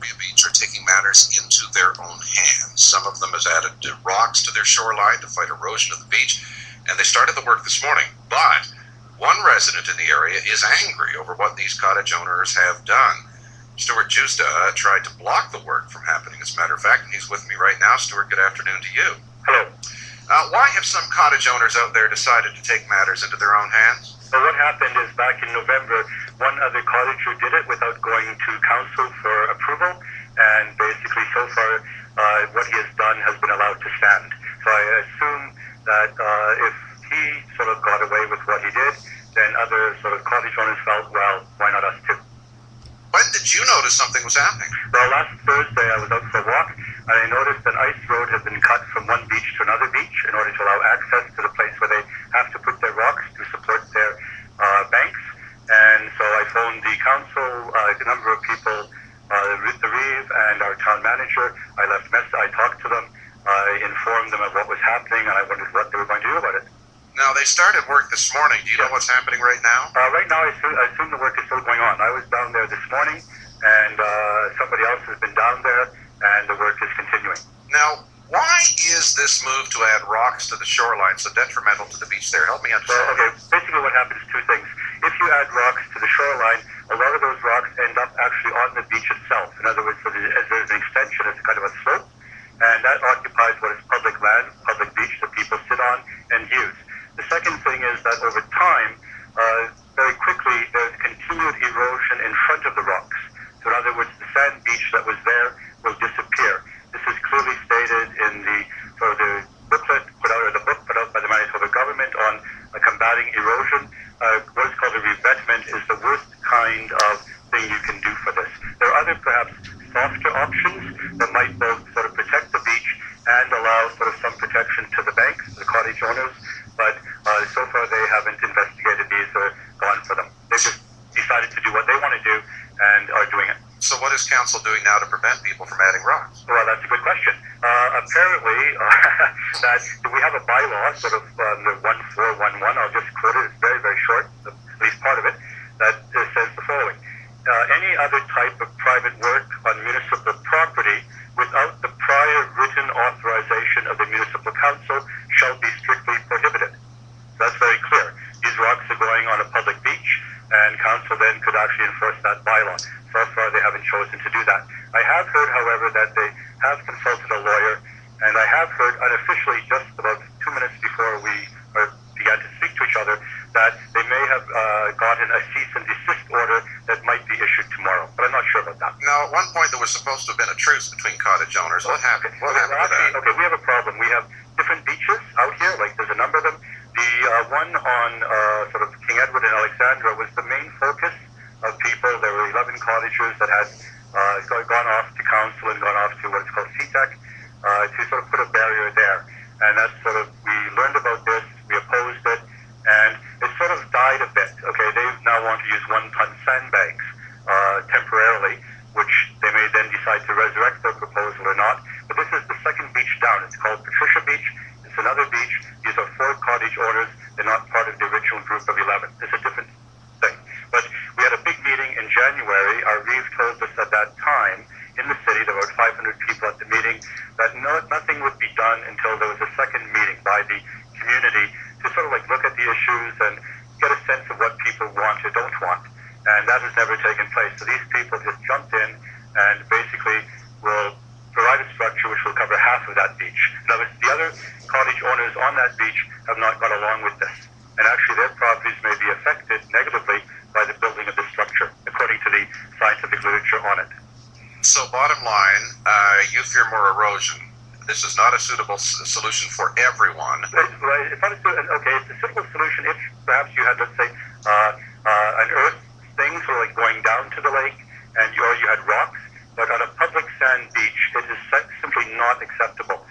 Columbia Beach are taking matters into their own hands. Some of them has added rocks to their shoreline to fight erosion of the beach, and they started the work this morning. But one resident in the area is angry over what these cottage owners have done. Stuart Justa tried to block the work from happening, as a matter of fact, and he's with me right now. Stuart, good afternoon to you. Hello. Why have some cottage owners out there decided to take matters into their own hands? So what happened is back in November, one other cottager did it without going to council for approval, and basically so far what he has done has been allowed to stand. So I assume that if he sort of got away with what he did, then other sort of cottage owners felt, well, why not us too? When did you notice something was happening? Well, last Thursday I was out for a walk, and I noticed an ice road had been cut from one beach to another beach in order to allow access to the place where they have to put their rocks to support their banks. And so I phoned the council, a number of people, the Reeve and our town manager. I talked to them, I informed them of what was happening, and I wondered what they were going to do about it. Now, they started work this morning. Do you know what's happening right now? Right now, I assume the work is still going on. I was down there this morning, and somebody else has been down there, and the work is continuing. Now, why is this move to add rocks to the shoreline so detrimental to the beach there? Help me understand. Well, okay, basically what happens is two things. If you add rocks to the shoreline, a lot of those rocks end up actually on the beach itself. In other words, there's an extension, it's kind of a slope, and that occupies what is public land, public beach that people sit on and use. The second thing is that over time, very quickly, there's continued erosion in front of the rocks. So in other words, the sand beach that was there will disappear. This is clearly stated in the booklet put out, or the book put out by the Manitoba government on combating erosion. What is called a revetment is the worst kind of thing you can do for this. There are other perhaps softer options that might both sort of protect the beach and allow sort of some protection to the banks, the cottage owners. But so far they haven't investigated these or gone for them. They've just decided to do what they want to do and are doing it. So what is council doing now to prevent people from adding rocks? Well, that's a good question. Apparently, that we have a bylaw, sort of the 1411, I'll just quote it, it's very, very short, at least part of it, that says the following. Any other type of private work on municipal property without the prior written authorization of the municipal council shall be strictly prohibited. That's very clear. These rocks are going on a public beach, and council then could actually enforce that bylaw. So far, they haven't chosen to do that. I have heard, however, that they have consulted a lawyer, and I have heard unofficially, just about 2 minutes before we began to speak to each other, that they may have gotten a cease and desist order that might be issued tomorrow. But I'm not sure about that. Now, at one point, there was supposed to have been a truce between cottage owners. What happened? What happened to that? Okay, we have a problem. We have different beaches out here, like there's a number of them. The one on sort of King Edward and Alexandra was the main focus of people. There were 11 cottagers that had gone off to council and gone off to what is called CTEC to sort of put a barrier there. And that's sort of, we learned about this, we opposed it, and it sort of died a bit. Okay, they now want to use 1-ton sandbags temporarily, which they may then decide to resurrect their proposal or not. But this is the second beach down. It's called Patricia Beach. It's another beach. These are 4 cottage owners. They're not part of the original group of 11. It's a different thing. But we had a big meeting in January. Our Reeve told us at that time in the city, there were 500 people at the meeting, that nothing would be done until there was a second meeting by the community to sort of like look at the issues and get a sense of what people want or don't want. And that has never taken place. So these people just jumped in and basically will provide a structure which will cover half of that beach. Now, the other cottage owners on that beach have not got along with this. And actually their properties may be affected negatively by the building of this structure, according to the scientific literature on it. So bottom line, you fear more erosion. This is not a suitable solution for everyone. Right. It's not okay, it's a suitable solution if perhaps you had, let's say, an earth thing sort of like going down to the lake, or you had rocks. But on a public sand beach, it is simply not acceptable.